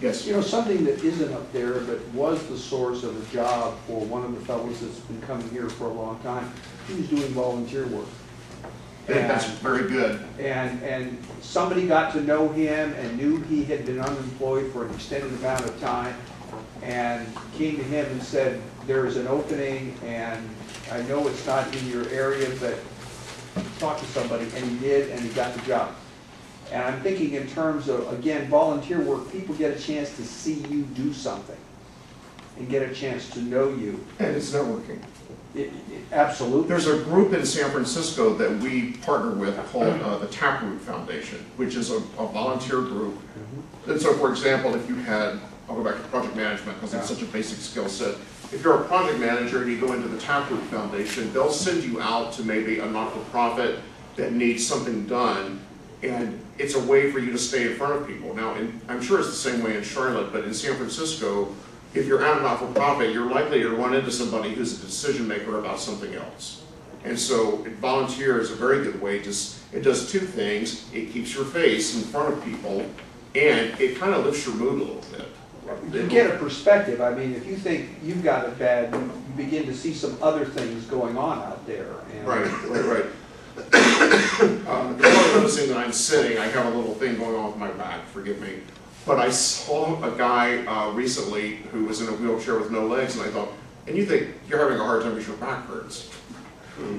Yes. You know, something that isn't up there, but was the source of a job for one of the fellows that's been coming here for a long time. He was doing volunteer work. I think that's very good. And somebody got to know him and knew he had been unemployed for an extended amount of time and came to him and said, there is an opening and I know it's not in your area, but talk to somebody, and he did, and he got the job. And I'm thinking in terms of, again, volunteer work, people get a chance to see you do something and get a chance to know you. And it's networking. Absolutely. There's a group in San Francisco that we partner with called the Taproot Foundation, which is a volunteer group. And so, for example, if you had, I'll go back to project management because it's such a basic skill set. If you're a project manager and you go into the Taproot Foundation, they'll send you out to maybe a not-for-profit that needs something done, and it's a way for you to stay in front of people. Now, I'm sure it's the same way in Charlotte, but in San Francisco, if you're at a not-for-profit, you're likely to run into somebody who's a decision maker about something else. And so volunteer is a very good way. It does two things. It keeps your face in front of people, and it kind of lifts your mood a little bit. You get a perspective. I mean, if you think you've got it bad, you begin to see some other things going on out there. And Right. You're noticing that I'm sitting. I have a little thing going on with my back, forgive me. But I saw a guy recently who was in a wheelchair with no legs, and I thought, and you think you're having a hard time because your back hurts.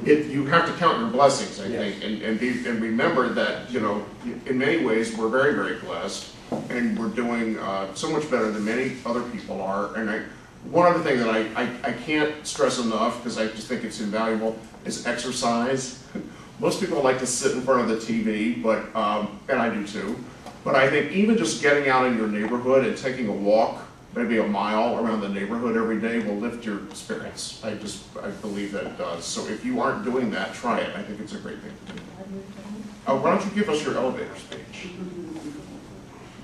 You have to count your blessings, I think, and remember that, you know, in many ways we're very, very blessed, and we're doing so much better than many other people are. And one other thing that I can't stress enough, because I just think it's invaluable, is exercise. Most people like to sit in front of the TV, but and I do too. But I think even just getting out in your neighborhood and taking a walk, maybe a mile around the neighborhood every day, will lift your spirits. I believe that it does. So if you aren't doing that, try it. I think it's a great thing to do. Why don't you give us your elevator speech?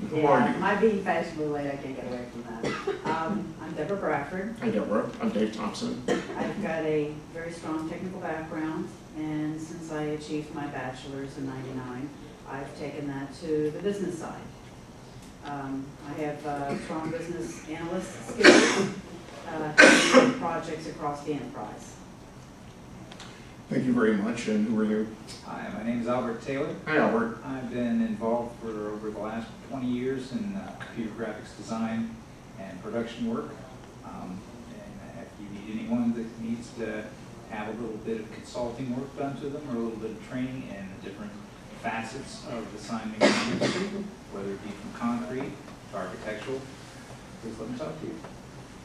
Who are you? I'm being fashionably late, I can't get away from that. I'm Deborah Bradford. Hi Deborah, I'm Dave Thompson. I've got a very strong technical background, and since I achieved my bachelor's in '99, I've taken that to the business side. I have strong business analyst skills, projects across the enterprise. Thank you very much, and who are you? Hi, my name is Albert Taylor. Hi Albert. I've been involved for over the last 20 years in computer graphics design and production work. And if you need anyone that needs to have a little bit of consulting work done to them or a little bit of training in the different facets of the sign making industry, whether it be from concrete to architectural, please let me talk to you.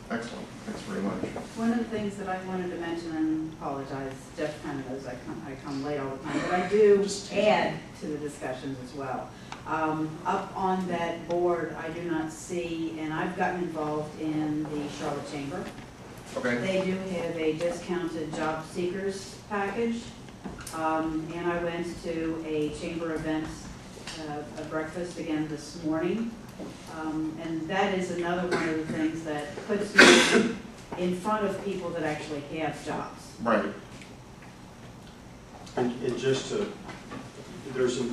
Excellent, thanks very much. One of the things that I wanted to mention, and apologize, Jeff kind of knows I come late all the time, but I do add to the discussions as well. Up on that board, I do not see, and I've gotten involved in the Charlotte Chamber. Okay. They do have a discounted job seekers package, and I went to a chamber event, a breakfast again this morning. And that is another one of the things that puts me in front of people that actually have jobs. Right. And just to, there's a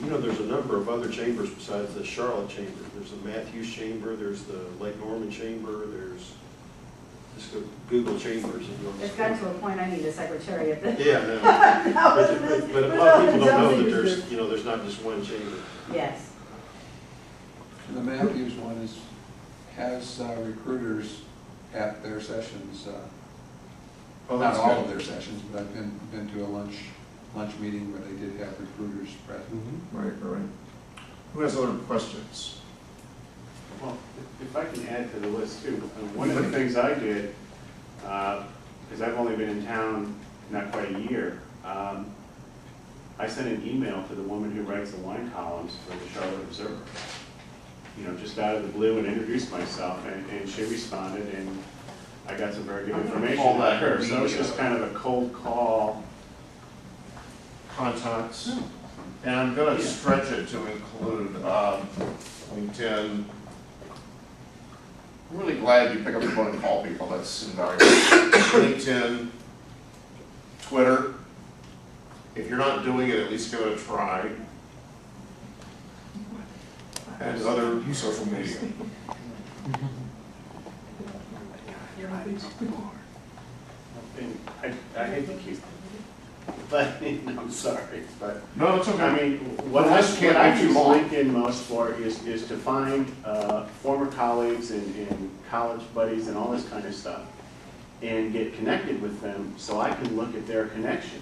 number of other chambers besides the Charlotte Chamber. There's the Matthews Chamber, there's the Lake Norman Chamber, there's just go Google Chambers. It's got to a point I need a secretary at this. Yeah, no. But a lot of people don't know that there's not just one chamber. Yes. The Matthews one has recruiters at their sessions. Not all of their sessions, but I've been to a lunch meeting where they did have recruiters present. Right. Who has other questions? Well, if I can add to the list too, one of the things I did, because I've only been in town not quite a year, I sent an email to the woman who writes the line columns for the Charlotte Observer. You know, just out of the blue, and introduced myself, and she responded, and I got some very good information about her. So it was just kind of a cold call. Contacts. And I'm going to stretch it to include LinkedIn. I'm really glad you pick up the phone and call people. That's invaluable. LinkedIn, Twitter. If you're not doing it, at least give it a try. and other social media. And I hate to keep, but, I'm sorry, but, No, it's okay. I mean, what Well, I, this can't what I be too use long. LinkedIn most for is to find former colleagues and college buddies and all this kind of stuff, and get connected with them so I can look at their connections.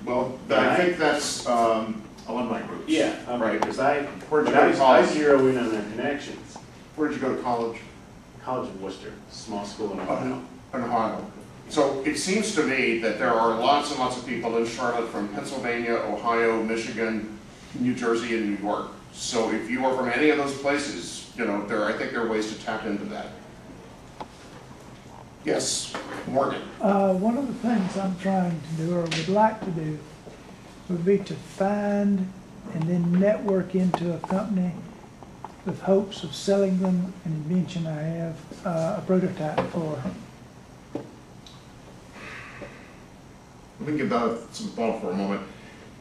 Well, I think that's alumni groups. Yeah, okay, Right. because I, Where'd you but go to I college? zero in on their connections. Where'd you go to college? College of Worcester, small school in Ohio. In Ohio. So it seems to me that there are lots and lots of people in Charlotte from Pennsylvania, Ohio, Michigan, New Jersey, and New York. So if you are from any of those places, you know, I think there are ways to tap into that. Yes, Morgan. One of the things I'm trying to do, or would like to do, would be to find and then network into a company with hopes of selling them an invention I have, a prototype for. Let me give that some thought for a moment.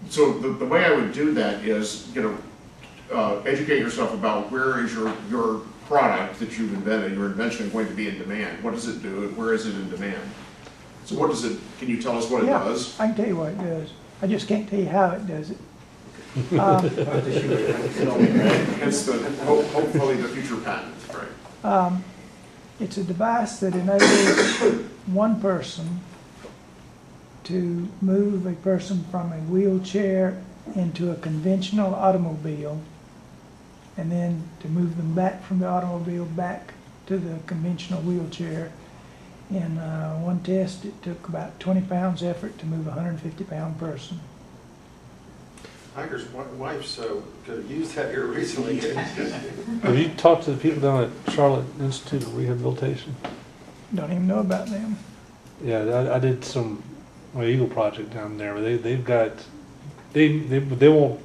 So the way I would do that is, you know, educate yourself about where is your product that you've invented, your invention going to be in demand. What does it do and where is it in demand? So what does it, can you tell us what it Yeah, does? I can tell you what it does. I just can't tell you how it does it. Hence the, hopefully the future patent, right? It's a device that enables one person to move a person from a wheelchair into a conventional automobile, and then to move them back from the automobile back to the conventional wheelchair. In one test, it took about 20 pounds effort to move a 150-pound person. Hiker's wife could have used that here recently. Have you talked to the people down at Charlotte Institute of Rehabilitation? Don't even know about them. Yeah, I did my Eagle project down there. They've got, they won't,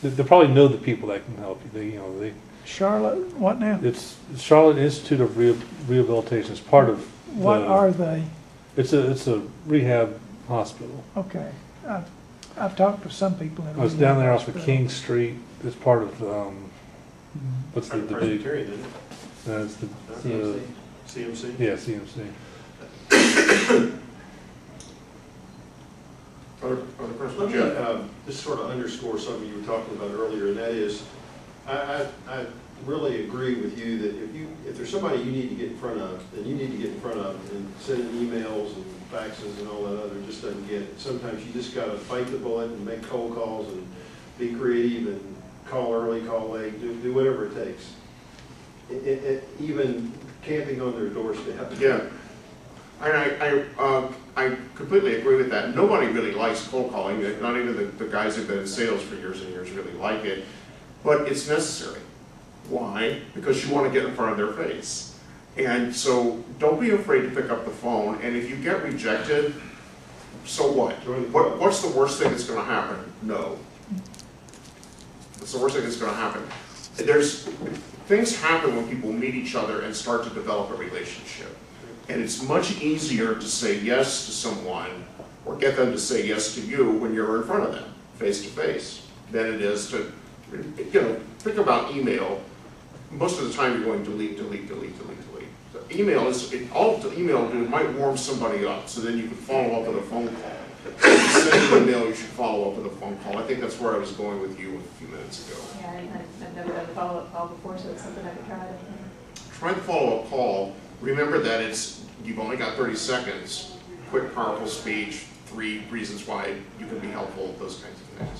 they probably know the people that can help you. Charlotte, what now? It's Charlotte Institute of Rehabilitation. It's part of. What are they? It's a rehab hospital. Okay. I've talked to some people in. I was down there off of King Street. It's part of, what's the big? Presbyterian, isn't it? It's the CMC? Yeah, CMC. Other Let questions? me Yeah. just sort of underscore something you were talking about earlier, and that is, I really agree with you that if there's somebody you need to get in front of, then you need to get in front of, and sending emails and faxes and all that other just doesn't get it. Sometimes you just got to bite the bullet and make cold calls and be creative and call early, call late, do whatever it takes. Even camping on their doorstep. Yeah. I completely agree with that. Nobody really likes cold calling. Not even the guys who've been in sales for years and years really like it. But it's necessary. Why? Because you want to get in front of their face. And so don't be afraid to pick up the phone. And if you get rejected, so what? What's the worst thing that's going to happen? No. What's the worst thing that's going to happen? Things happen when people meet each other and start to develop a relationship. And it's much easier to say yes to someone or get them to say yes to you when you're in front of them, face to face, than it is to, think about email. Most of the time you're going delete. So email all email do might warm somebody up, so then you can follow up with a phone call. If you send an email, you should follow up with a phone call. I think that's where I was going with you a few minutes ago. Yeah, I've never done a follow-up call before, so it's something I could try. Try the follow-up call. Remember that you've only got 30 seconds, quick, powerful speech, 3 reasons why you can be helpful, those kinds of things.